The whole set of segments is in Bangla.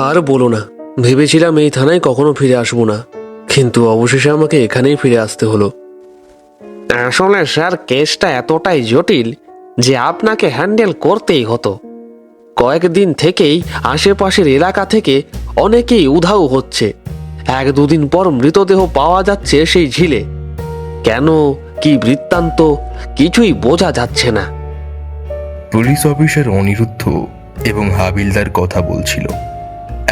আর বলো না, ভেবেছিলাম এই থানায় কখনো ফিরে আসবো না, কিন্তু অবশেষে আমাকে এখানেই ফিরে আসতে হলো। আসলে স্যার, কেসটা এতটাই জটিল যে আপনাকে হ্যান্ডেল করতেই হতো। কয়েকদিন থেকেই আশেপাশের এলাকা থেকে অনেকেই উধাও হচ্ছে। 1-2 দিন পর মৃতদেহ পাওয়া যাচ্ছে সেই ঝিলে। কেন, কি বৃত্তান্ত, কিছুই বোঝা যাচ্ছে না। পুলিশ অফিসার অনিরুদ্ধ এবং হাবিলদার কথা বলছিল।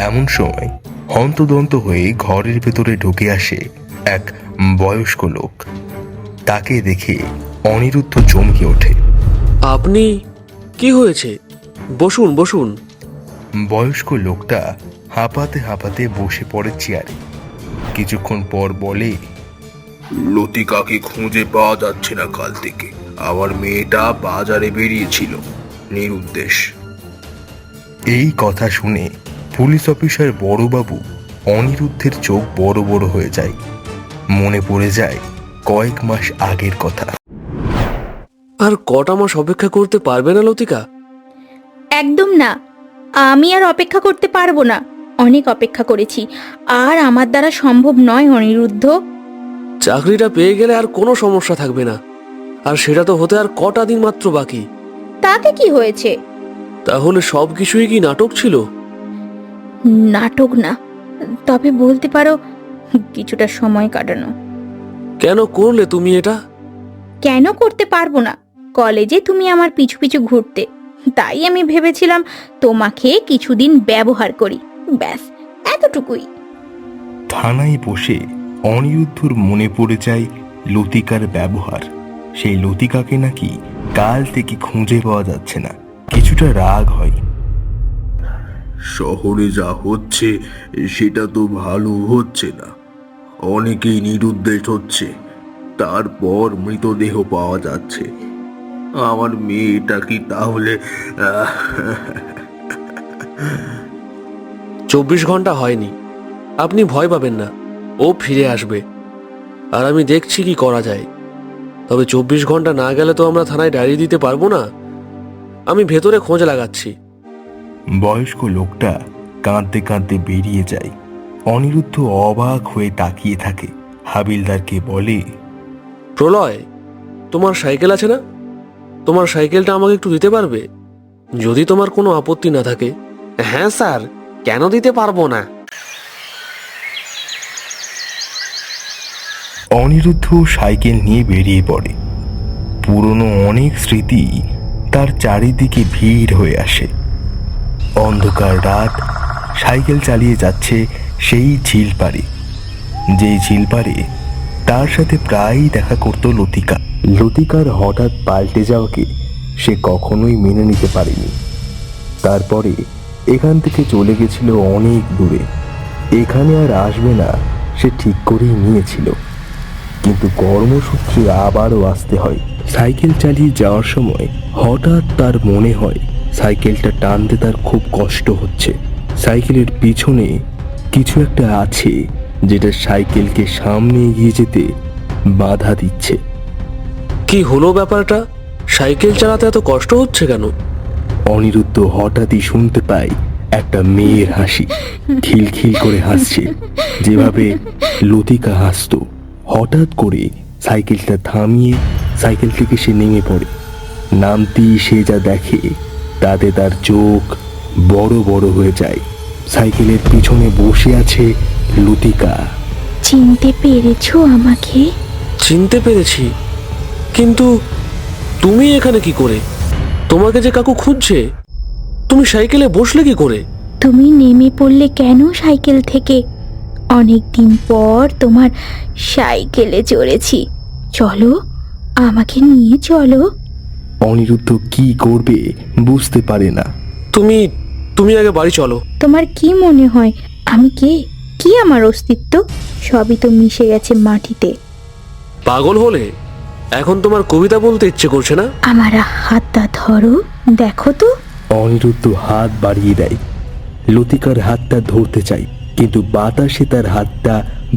এমন সময় হন্তদন্ত হয়ে ঘরের ভেতরে ঢুকে আসে এক বয়স্ক লোক। তাকে দেখে অনিরুদ্ধ চমকে ওঠে। আপনি? কি হয়েছে? বসুন বসুন। বয়স্ক লোকটা হাঁপাতে হাঁপাতে বসে পড়ে চেয়ারে। কিছুক্ষণ পর বলে, লতিকাকে খুঁজে পাওয়া যাচ্ছে না কাল থেকে। আমার মেয়েটা বাজারে বেরিয়েছিল নিরুদ্দেশ। এই কথা শুনে পুলিশ অফিসার বড়বাবু অনিরুদ্ধের চোখ বড় বড় হয়ে যায়। মনে পড়ে যায় কয়েক মাস আগের কথা। আর কটা মাস অপেক্ষা করতে পারবে না লতিকা? একদম না, আমি আর অপেক্ষা করতে পারবো না। অনেক অপেক্ষা করেছি, আর আমার দ্বারা সম্ভব নয় অনিরুদ্ধ। চাকরিটা পেয়ে গেলে আর কোনো সমস্যা থাকবে না, আর সেটা তো হতে আর কটা দিন মাত্র বাকি। তাতে কি হয়েছে? তাহলে সব কিছুই কি নাটক ছিল? নাটক না, তবে বলতে পারো কিছুটা সময় কাটানো। কেন করলে তুমি এটা? কেন করতে পারবো না? কলেজে তুমি আমার পিছু পিছু ঘুরতে, তাই আমি ভেবেছিলাম তোমাকে কিছুদিন ব্যবহার করি, ব্যাস এতটুকুই। থানায় বসে অনিরুদ্ধর মনে পড়ে যায় লতিকার ব্যবহার। সেই লতিকাকে নাকি কাল থেকে খুঁজে পাওয়া যাচ্ছে না। কিছুটা রাগ হয়। শহরে যা হচ্ছে সেটা তো ভালো হচ্ছে না। অনেকেই নিরুদ্দেশ হচ্ছে, তারপর মৃতদেহ পাওয়া যাচ্ছে। আমার মেয়েটা কি তাহলে 24 ঘন্টা হয়নি, আপনি ভয় পাবেন না, ও ফিরে আসবে। আর আমি দেখছি কি করা যায়। তবে 24 ঘন্টা না গেলে তো আমরা থানায় ডায়েরি দিতে পারবো না। আমি ভেতরে খোঁজ লাগাচ্ছি। বয়স্ক লোকটা কাঁদতে কাঁদতে বেরিয়ে যায়। অনিরুদ্ধ অবাক হয়ে তাকিয়ে থাকে। হাবিলদারকে বলে, প্রলয়, তোমার সাইকেল আছে না? তোমার সাইকেলটা আমাকে একটু দিতে পারবে, যদি তোমার কোনো আপত্তি না থাকে? হ্যাঁ স্যার, কেন দিতে পারবো না। অনিরুদ্ধ সাইকেল নিয়ে বেরিয়ে পড়ে। পুরনো অনেক স্মৃতি তার চারিদিকে ভিড় হয়ে আসে। অন্ধকার রাত, সাইকেল চালিয়ে যাচ্ছে সেই ঝিল পাড়ে, যেই ঝিল পাড়ে তার সাথে প্রায়ই দেখা করত লতিকা। লতিকার হঠাৎ পাল্টে যাওয়াকে সে কখনোই মেনে নিতে পারেনি। তারপরে এখান থেকে চলে গেছিল অনেক দূরে। এখানে আর আসবে না সে ঠিক করেই নিয়েছিল, কিন্তু কর্মসূত্রে আবারও আসতে হয়। সাইকেল চালিয়ে যাওয়ার সময় হঠাৎ তার মনে হয় সাইকেলটা টানতে তার খুব কষ্ট হচ্ছে। সাইকেলের পিছনে কিছু একটা আছে যেটা সাইকেলকে সামনে এগিয়ে যেতে বাধা দিচ্ছে। কি হলো ব্যাপারটা? সাইকেল চালাতে এত কষ্ট হচ্ছে কেন? অনিরুদ্ধ হঠাৎই শুনতে পায় একটা মেয়ের হাসি। খিলখিল করে হাসছে, যেভাবে লতিকা হাসতো। হঠাৎ করে সাইকেলটা থামিয়ে সাইকেল থেকে সে নেমে পড়ে। নামতেই সে যা দেখে তাতে তার চোখ বড় বড় হয়ে যায়। সাইকেলের পিছনে বসে আছে লতিকা। চিনতে পেরেছো আমাকে? চিনতে পেরেছি, কিন্তু তুমি এখানে কি করে? তোমাকে যে কাকু খুঁজছে, তুমি সাইকেলে বসলে কি করে? তুমি নেমে পড়লে কেন সাইকেল থেকে? অনেক দিন পর তোমার সাইকেলে চড়েছি, চলো আমাকে নিয়ে চলো। অনিরুদ্ধ কি করবে বুঝতে পারে না। তুমি তুমি আগে বাড়ি চলো। তোমার কি মনে হয় আমি কে? কি আমার অস্তিত্ব? সবই তো মিশে গেছে মাটিতে। পাগল হলে? এখন তোমার কবিতা বলতে ইচ্ছে করছে না? আমার হাতটা ধরো, দেখো তো। অনিরুদ্ধ হাত বাড়িয়ে দেয়। লতিকার হাতটা ধরতে চাই, কিন্তু বাতাসে তার হাতটা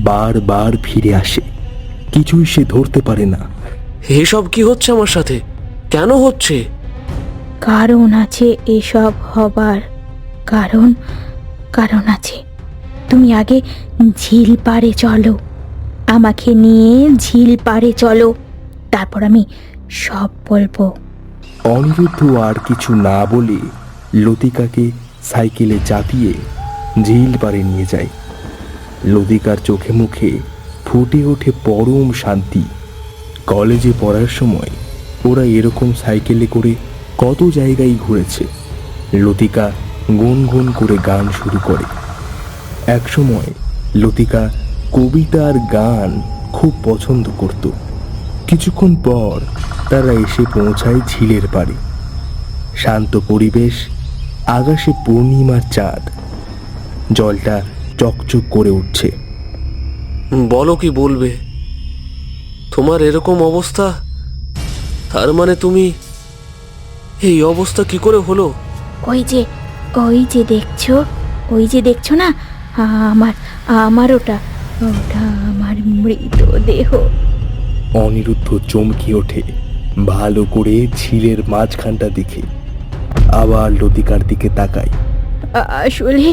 বারবার ফিরে আসে। কিছুই সে ধরতে পারে না। এসব কি হচ্ছে আমার সাথে? কেন হচ্ছে? কারণ আছে এসব হবার, কারণ কারণ আছে। তুমি আগে ঝিল পাড়ে চলো, আমাকে নিয়ে ঝিল পাড়ে চলো, তারপর আমি সব বলবো। অনিরুদ্ধ আর কিছু না বলে লতিকাকে সাইকেলে চাপিয়ে ঝিল পাড়ে নিয়ে যায়। লতিকার চোখে মুখে ফুটে ওঠে পরম শান্তি। কলেজে পড়ার সময় ওরা এরকম সাইকেলে করে কত জায়গায় ঘুরেছে। লতিকা গুনগুন করে গান শুরু করে। একসময় লতিকা কবিতা আর গান খুব পছন্দ করত। কিছুক্ষণ পর তারা এসে পৌঁছায় ঝিলের পাড়ে। শান্ত পরিবেশ, আকাশে পূর্ণিমার চাঁদ, জলটা চকচক করে উঠছে। বলো কি বলবে? তোমার এরকম অবস্থা, তার মানে তুমি এই অবস্থা কি করে হলো? ওই যে দেখছো, ওই যে দেখছো না, আমার আমার ওটা ওটা আমার মৃতদেহ। অনিরুদ্ধ চমকে ওঠে ভালো করে ঝিলের মাঝখানটা দেখে। আবার লতিকার দিকে তাকায়। আসলে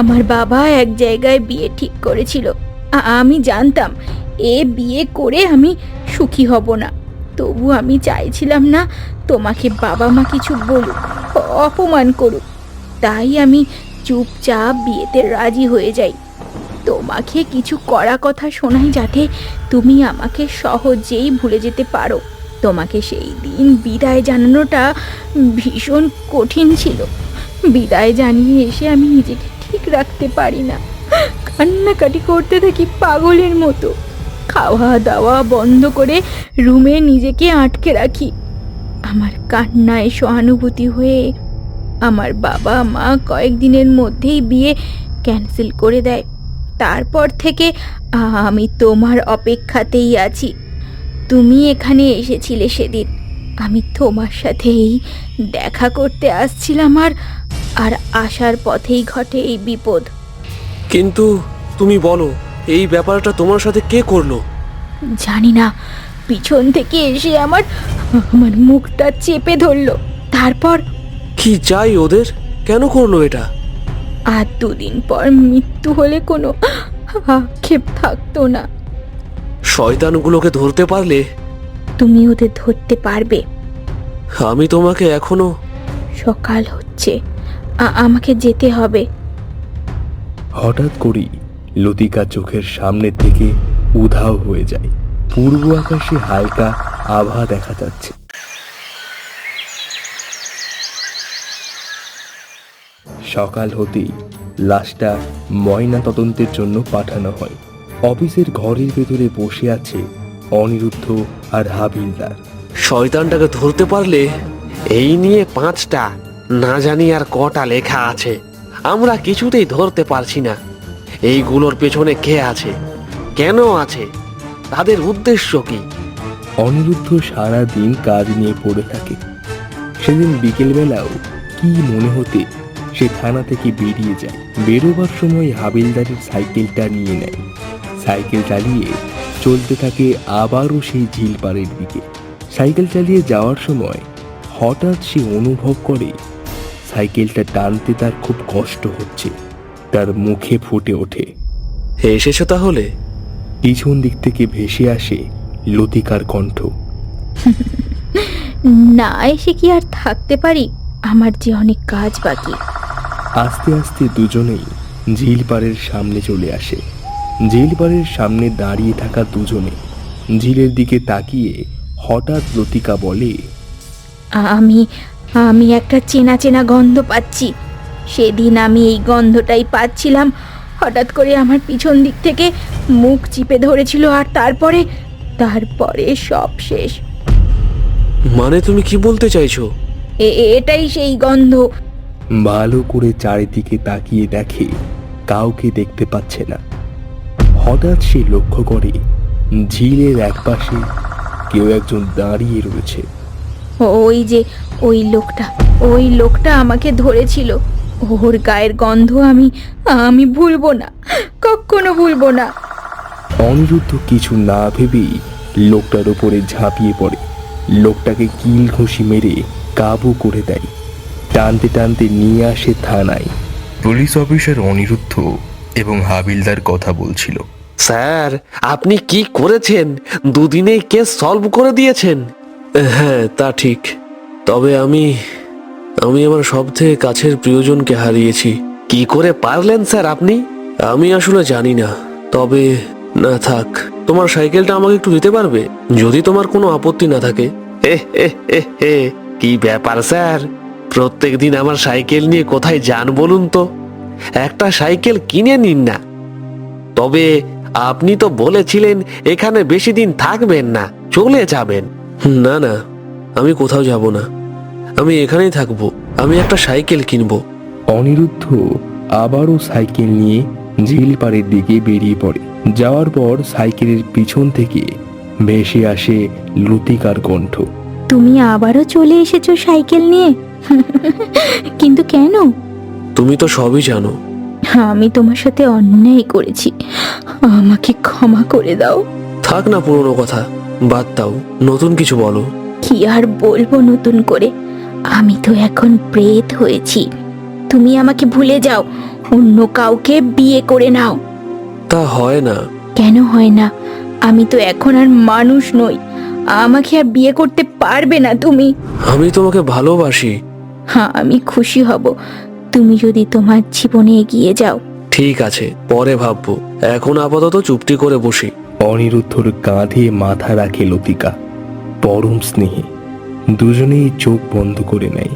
আমার বাবা এক জায়গায় বিয়ে ঠিক করেছিল। আমি জানতাম এ বিয়ে করে আমি সুখী হব না, তবু আমি চাইছিলাম না তোমাকে বাবা মা কিছু বলুক, অপমান করুক। তাই আমি চুপচাপ বিয়েতে রাজি হয়ে যাই। তোমাকে কিছু কড়া কথা শোনাই যাতে তুমি আমাকে সহজেই ভুলে যেতে পারো। তোমাকে সেই দিন বিদায় জানানোটা ভীষণ কঠিন ছিল। বিদায় জানিয়ে এসে আমি নিজেকে ঠিক রাখতে পারি না, কান্নাকাটি করতে থাকি পাগলের মতো। খাওয়া দাওয়া বন্ধ করে রুমে নিজেকে আটকে রাখি। আমার কান্নায় সহানুভূতি হয়ে আমার বাবা মা কয়েকদিনের মধ্যেই বিয়ে ক্যান্সেল করে দেয়। তারপর থেকে আমি তোমার অপেক্ষাতেই আছি। তুমি এখানে এসেছিলে সেদিন, আমি তোমার সাথেই দেখা করতে আসছিলাম, আর আসার পথেই ঘটে এই বিপদ। কিন্তু তুমি বলো, এই ব্যাপারটা তোমার সাথে কে করলো? জানি না, পিছন থেকে এসে আমার মুখটা চেপে ধরলো। তারপর কি চাই ওদের? কেন করলো এটা? আর 2 দিন পর মৃত্যু হলে কোনো আক্ষেপ থাকতো না। শয়তানগুলোকে ধরতে পারলে? তুমি ওদের ধরতে পারবে? আমি তোমাকে এখনো। সকাল হচ্ছে, আমাকে যেতে হবে। হঠাৎ করেই লতিকা চোখের সামনে থেকে উধাও হয়ে যায়। পূর্ব আকাশে হালকা আভা দেখা যাচ্ছে। সকাল হতেই লাশটা ময়না তদন্তের জন্য পাঠানো হয়। অফিসের ঘরের ভেতরে বসে আছে অনিরুদ্ধ আর হাবিলদার। শয়তানটাকে ধরতে পারলে? এই নিয়ে 5টা, না জানি আর কটা লেখা আছে। আমরা কিছুতেই ধরতে পারছি না। এইগুলোর পেছনে কে আছে, কেন আছে, তাদের উদ্দেশ্য কি? অনিরুদ্ধ সারা দিন কাজ নিয়ে পড়ে থাকে। সেদিন বিকেলবেলাও কি মনে হতে সে থানা থেকে বেরিয়ে যায়। বেরোবার সময় হাবিলদারের সাইকেলটা নিয়ে নেয়। সাইকেল চালিয়ে চলতে থাকে আবারও সেই ঝিল পাড়ের দিকে। সাইকেল চালিয়ে যাওয়ার সময় হঠাৎ সে অনুভব করে সাইকেলটা টানতে তার খুব কষ্ট হচ্ছে। তার মুখে ফুটে ওঠে। এসেছো তাহলে? পিছন দিক থেকে ভেসে আসে লতিকার কণ্ঠ। না এসে কি আর থাকতে পারি? আমার যে অনেক কাজ বাকি। আস্তে আস্তে দুজনেই ঝিল পাড়ের সামনে চলে আসে। ঝিল পাড়ের সামনে দাঁড়িয়ে থাকা দুজনে ঝিলের দিকে তাকিয়ে হঠাৎ লতিকা বলে, আমি আমি একটা চেনা চেনা গন্ধ পাচ্ছি। সেদিন আমি এই গন্ধটাই পাচ্ছিলাম। হঠাৎ করে আমার পিছন দিক থেকে মুখ চিপে ধরেছিল, আর তারপরে সব শেষ। মানে তুমি কি বলতে চাইছো? এটাই সেই গন্ধ। ভালো করে চারিদিকে তাকিয়ে দেখে কাউকে দেখতে পাচ্ছে না। হঠাৎ সে লক্ষ্য করে ঝিলের একপাশে কেউ একজন দাঁড়িয়ে রয়েছে। ওই লোকটা আমাকে ধরেছিল। ওর গায়ের গন্ধ আমি ভুলবো না, কখনো ভুলবো না। অনিরুদ্ধ কিছু না ভেবেই লোকটার উপরে ঝাঁপিয়ে পড়ে। লোকটাকে কিল ঘুষি মেরে কাবু করে দেয়। টানতে টানতে নিয়ে আসে থানায়। পুলিশ অফিসার অনিরুদ্ধ এবং হাবিলদার কথা বলছিল। স্যার, আপনি কি করেছেন? দুদিনেই কেস সলভ করে দিয়েছেন। হ্যাঁ, তা ঠিক। তবে আমি আমার সব থেকে কাছের প্রিয়জনকে হারিয়েছি। কি করে পারলেন স্যার আপনি? আমি আসলে জানি না। তবে না থাক, তোমার সাইকেলটা আমাকে একটু দিতে পারবে, যদি তোমার কোনো আপত্তি না থাকে? কি ব্যাপার স্যার, প্রত্যেক দিন আমার সাইকেল নিয়ে কোথায় যান বলুন তো? একটা সাইকেল কিনে নিন না। তবে আপনি তো বলেছিলেন এখানে বেশি দিন থাকবেন না, চলে যাবেন। না না, আমি কোথাও যাব না, আমি এখানেই থাকবো। আমি একটা সাইকেল কিনবো। অনিরুদ্ধ আবারও সাইকেল নিয়ে ঝিল পাড়ের দিকে বেরিয়ে পড়ে। যাওয়ার পর সাইকেলের পিছন থেকে ভেসে আসে লতিকার কণ্ঠ। তুমি আবারও চলে এসেছো সাইকেল নিয়ে? কিন্তু কেন? তুমি তো সবই জানো। আমি তোমার সাথে অন্যায় করেছি, আমাকে ক্ষমা করে দাও। থাক না পুরনো কথা, বাদ দাও, নতুন কিছু বলো। কি আর বলবো নতুন করে, আমি তো এখন প্রেত হয়েছি। তুমি আমাকে ভুলে যাও, অন্য কাউকে বিয়ে করে নাও। তা হয় না। কেন হয় না? আমি তো এখন আর মানুষ নই, আমাকে আর বিয়ে করতে পারবে না তুমি। আমি তোমাকে ভালোবাসি। হ্যাঁ, আমি খুশি হব তুমি যদি তোমার জীবনে এগিয়ে যাও। ঠিক আছে, পরে ভাববো, এখন আপাতত চুপটি করে বসি। অনিরুদ্ধর কাঁধে মাথা রাখে লতিকা, পরম স্নেহে। দুজনেই চোখ বন্ধ করে নেয়।